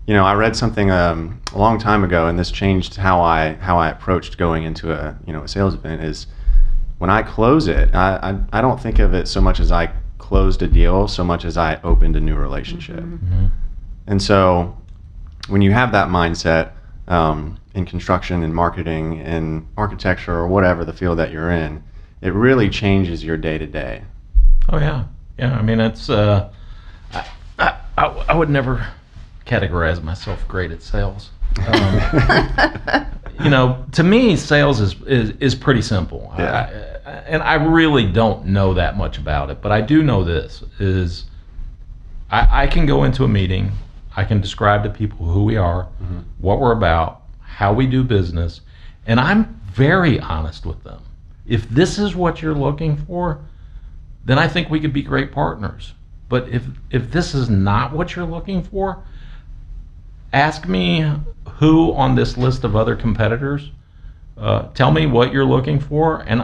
I read something a long time ago, and this changed how I approached going into a sales event. Is when I close it, I don't think of it so much as I closed a deal, so much as I opened a new relationship. Mm-hmm. And so when you have that mindset in construction and marketing and architecture or whatever the field that you're in, it really changes your day to day. Oh yeah. I mean, it's I would never categorize myself great at sales. To me, sales is pretty simple. Yeah. And I really don't know that much about it, but I do know this is I can go into a meeting, I can describe to people who we are, mm-hmm. what we're about, how we do business, and I'm very honest with them. If this is what you're looking for, then I think we could be great partners. But if this is not what you're looking for, ask me who on this list of other competitors, tell me what you're looking for, and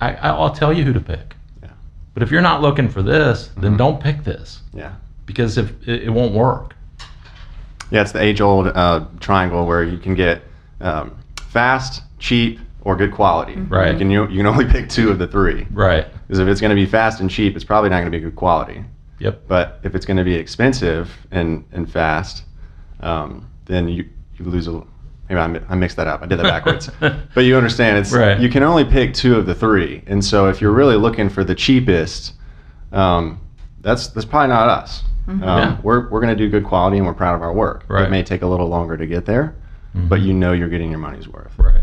I'll tell you who to pick. Yeah. But if you're not looking for this, then mm-hmm. don't pick this. Yeah. Because if it won't work. Yeah, it's the age-old triangle where you can get fast, cheap, or good quality. Mm-hmm. Right. You can only pick two of the three. Right. Because if it's going to be fast and cheap, it's probably not going to be good quality. Yep. But if it's going to be expensive and fast, then you lose a. Maybe I mixed that up. I did that backwards. But you understand, it's right. You can only pick two of the three, and so if you're really looking for the cheapest, that's probably not us. Mm-hmm. We're going to do good quality, and we're proud of our work. Right. It may take a little longer to get there, mm-hmm. but you're getting your money's worth. Right.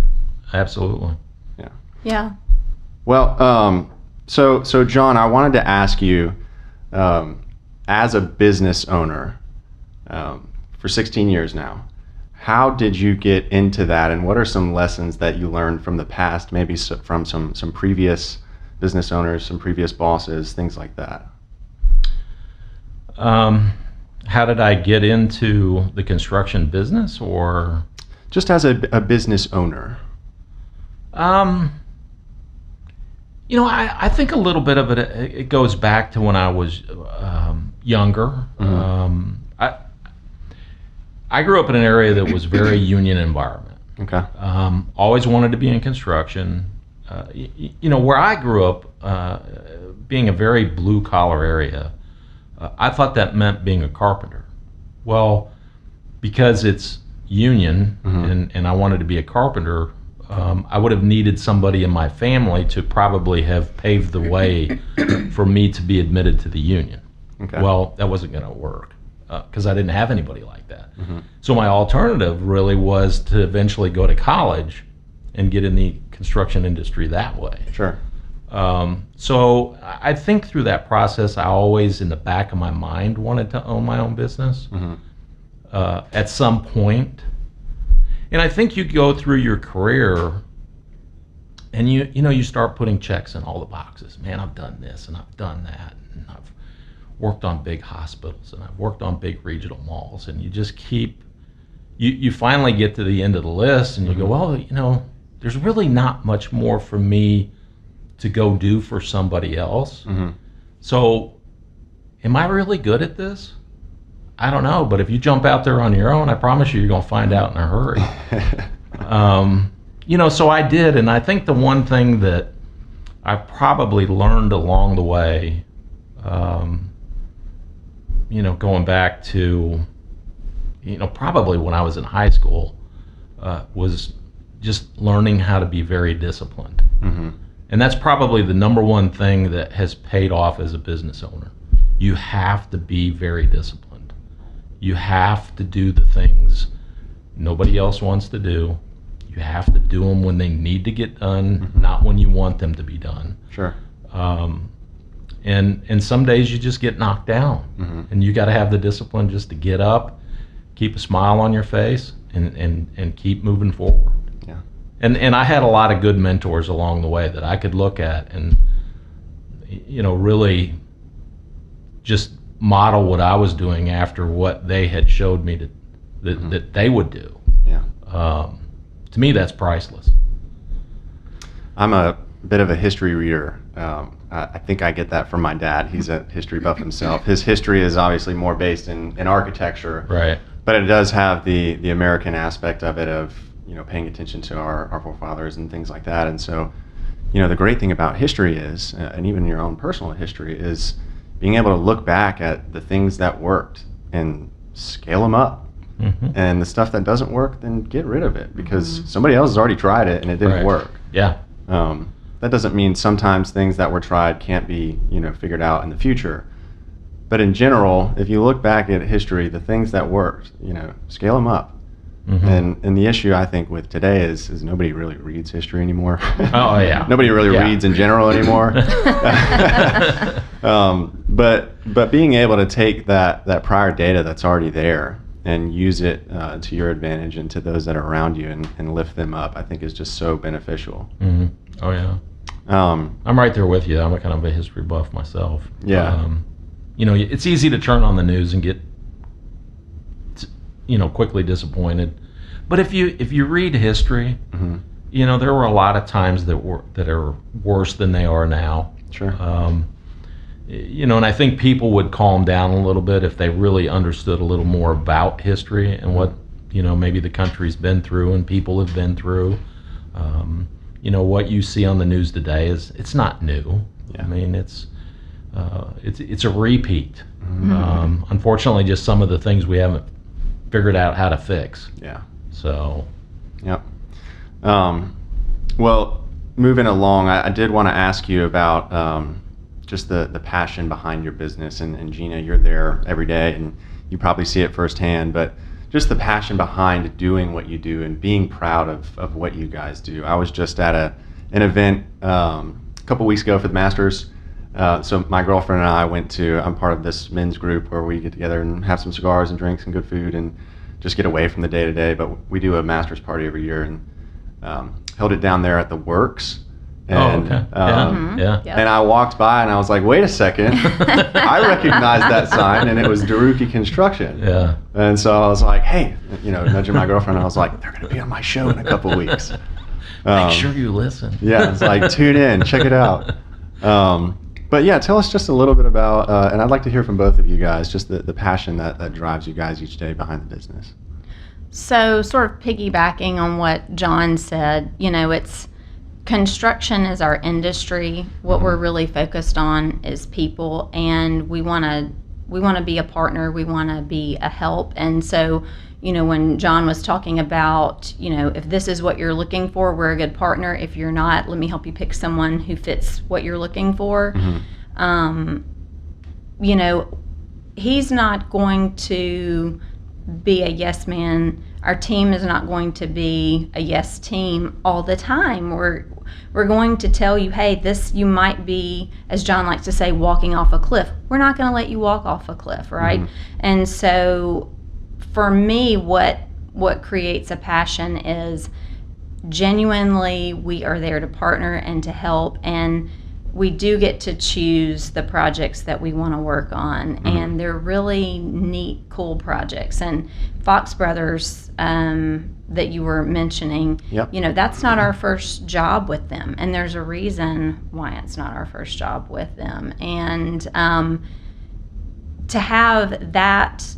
Absolutely. Yeah. Yeah. Well, so John, I wanted to ask you, as a business owner, for 16 years now, how did you get into that, and what are some lessons that you learned from the past, maybe from some previous business owners, some previous bosses, things like that? How did I get into the construction business, or just as a business owner? I think a little bit of it goes back to when I was younger. Mm-hmm. I grew up in an area that was very union environment. Okay. Always wanted to be in construction. Where I grew up, being a very blue collar area, I thought that meant being a carpenter. Well, because it's union, mm-hmm. and I wanted to be a carpenter, I would have needed somebody in my family to probably have paved the way for me to be admitted to the union. Okay. Well, that wasn't going to work because I didn't have anybody like that. Mm-hmm. So my alternative really was to eventually go to college and get in the construction industry that way. Sure. So I think through that process, I always, in the back of my mind, wanted to own my own business mm-hmm. At some point. And I think you go through your career and you start putting checks in all the boxes. Man, I've done this and I've done that, and I've worked on big hospitals and I've worked on big regional malls, and you just keep, you finally get to the end of the list and you go, well, there's really not much more for me to go do for somebody else. Mm-hmm. So am I really good at this? I don't know, but if you jump out there on your own, I promise you're going to find out in a hurry. So I did, and I think the one thing that I probably learned along the way, going back to, probably when I was in high school, was just learning how to be very disciplined. Mm-hmm. And that's probably the number one thing that has paid off as a business owner. You have to be very disciplined. You have to do the things nobody else wants to do. You have to do them when they need to get done, mm-hmm. not when you want them to be done. Sure. And some days you just get knocked down, mm-hmm. and you got to have the discipline just to get up, keep a smile on your face, and keep moving forward. Yeah. And I had a lot of good mentors along the way that I could look at and really just model what I was doing after what they had showed me mm-hmm. that they would do. Yeah. To me, that's priceless. I'm a bit of a history reader. I think I get that from my dad. He's a history buff himself. His history is obviously more based in architecture. Right. But it does have the American aspect of it, of paying attention to our forefathers and things like that. And so, the great thing about history is, and even your own personal history, is being able to look back at the things that worked and scale them up. Mm-hmm. And the stuff that doesn't work, then get rid of it, because somebody else has already tried it and it didn't work. Yeah. That doesn't mean sometimes things that were tried can't be figured out in the future. But in general, if you look back at history, the things that worked, scale them up. Mm-hmm. And the issue, I think, with today is nobody really reads history anymore. Oh, yeah. Nobody really reads in general anymore. But being able to take that prior data that's already there and use it to your advantage and to those that are around you and lift them up, I think is just so beneficial. Mm-hmm. Oh, yeah. I'm right there with you. I'm a kind of a history buff myself. Yeah. It's easy to turn on the news and get quickly disappointed. But if you read history, mm-hmm. There were a lot of times that are worse than they are now. Sure. And I think people would calm down a little bit if they really understood a little more about history and what maybe the country's been through and people have been through. What you see on the news today it's not new. Yeah. I mean, it's a repeat. Mm-hmm. Unfortunately, just some of the things we haven't figured out how to fix. Yeah. So. Yep. Well, moving along, I did want to ask you about just the passion behind your business. And Gina, you're there every day, and you probably see it firsthand. But just the passion behind doing what you do and being proud of what you guys do. I was just at an event a couple weeks ago for the Masters. So my girlfriend and I I'm part of this men's group where we get together and have some cigars and drinks and good food and just get away from the day to day. But we do a Masters party every year and held it down there at the Works. And, okay. Yeah. And I walked by and I was like, wait a second, I recognized that sign, and it was Derucki Construction. Yeah. And so I was like, hey, nudging my girlfriend, I was like, they're going to be on my show in a couple weeks. Make sure you listen. Yeah, it's like, tune in, check it out. But yeah, tell us just a little bit about, and I'd like to hear from both of you guys, just the passion that drives you guys each day behind the business. So sort of piggybacking on what John said, it's construction is our industry. What we're really focused on is people, and we want to be a partner. We want to be a help. And so, when John was talking about, if this is what you're looking for, we're a good partner. If you're not, let me help you pick someone who fits what you're looking for. Mm-hmm. He's not going to be a yes man. Our team is not going to be a yes team all the time. We're going to tell you, hey, you might be, as John likes to say, walking off a cliff. We're not going to let you walk off a cliff, right? Mm-hmm. And so for me, what creates a passion is genuinely we are there to partner and to help, and we do get to choose the projects that we want to work on. Mm-hmm. And they're really neat, cool projects. And Fox Brothers that you were mentioning, yep. That's not our first job with them, and there's a reason why it's not our first job with them. And to have that,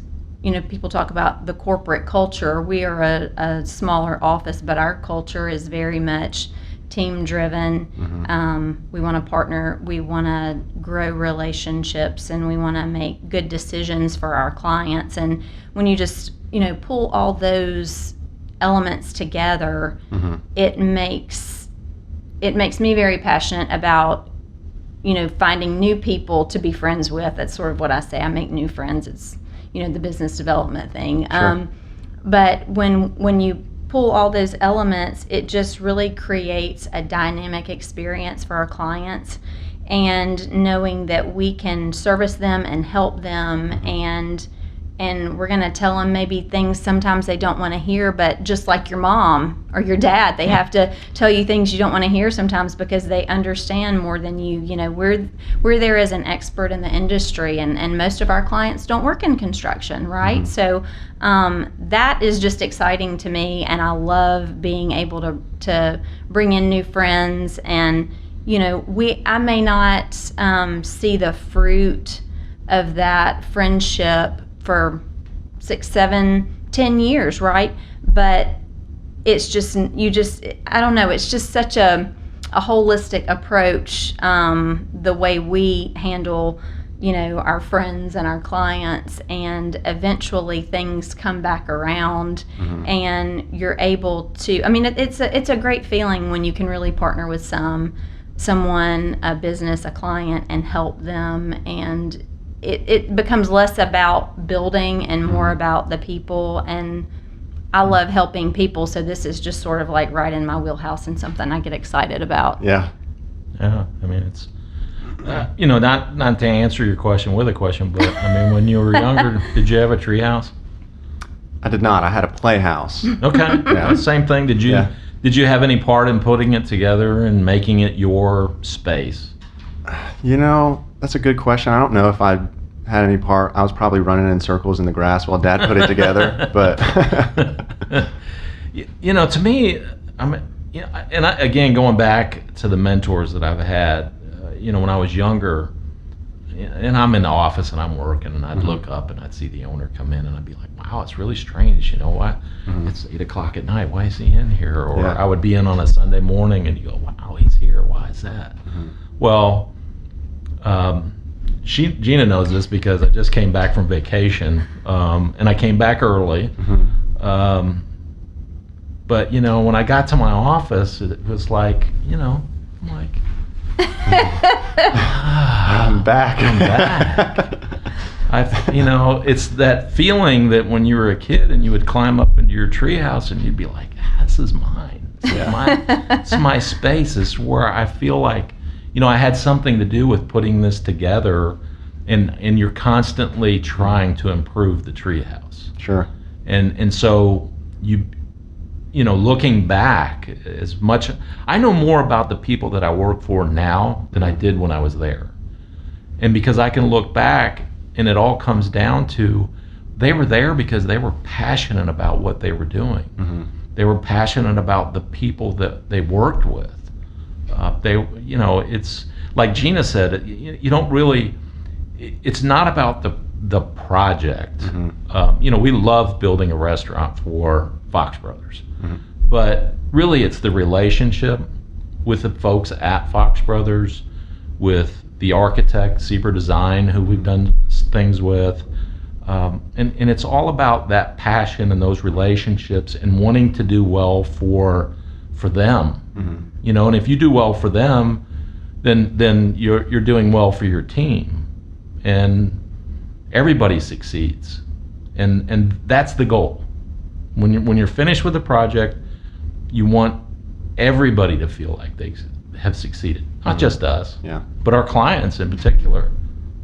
people talk about the corporate culture. We are a smaller office, but our culture is very much team driven. Mm-hmm. We want to partner, we want to grow relationships, and we want to make good decisions for our clients. And when you just pull all those elements together, mm-hmm. it makes me very passionate about finding new people to be friends with. That's sort of what I say. I make new friends. It's the business development thing. Sure. But when you pull all those elements, it just really creates a dynamic experience for our clients, and knowing that we can service them and help them, and we're going to tell them maybe things sometimes they don't want to hear, but just like your mom or your dad, they have to tell you things you don't want to hear sometimes because they understand more than you. We're there as an expert in the industry, and most of our clients don't work in construction, right? Mm-hmm. So that is just exciting to me, and I love being able to bring in new friends. And I may not see the fruit of that friendship for 6, 7, 10 years, right? But it's just, I don't know, it's just such a holistic approach, the way we handle, our friends and our clients, and eventually things come back around, and you're able to, it's a great feeling when you can really partner with someone, a business, a client, and help them, and it becomes less about building and more about the people. And I love helping people, so this is just sort of like right in my wheelhouse and something I get excited about. Yeah. Yeah, it's not to answer your question with a question, but when you were younger, did you have a treehouse? I did not. I had a playhouse. Okay. Yeah. Same thing. Did you have any part in putting it together and making it your space? That's a good question. I don't know if I had any part. I was probably running in circles in the grass while Dad put it together. But to me, again, going back to the mentors that I've had, when I was younger, and I'm in the office and I'm working, and I'd look up and I'd see the owner come in, and I'd be like, wow, it's really strange. You know what? It's 8 o'clock at night. Why is he in here? Or I would be in on a Sunday morning, and you go, wow, he's here. Why is that? Well, Gina knows this because I just came back from vacation, and I came back early. But when I got to my office, it was like, I'm like, I'm back. It's that feeling that when you were a kid and you would climb up into your treehouse and you'd be like, this is mine. It's my space. It's where I feel like, I had something to do with putting this together, and you're constantly trying to improve the treehouse. Sure. And so looking back, as much, I know more about the people that I work for now than I did when I was there. And because I can look back, and it all comes down to, they were there because they were passionate about what they were doing. They were passionate about the people that they worked with. It's like Gina said, you don't really, it's not about the project. We love building a restaurant for Fox Brothers, but really it's the relationship with the folks at Fox Brothers, with the architect, Zebra Design, who we've done things with, and it's all about that passion and those relationships and wanting to do well for them. And if you do well for them, then you're doing well for your team, and everybody succeeds, and that's the goal. When you're finished with the project, you want everybody to feel like they have succeeded, not just us, but our clients in particular.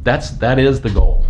That is the goal.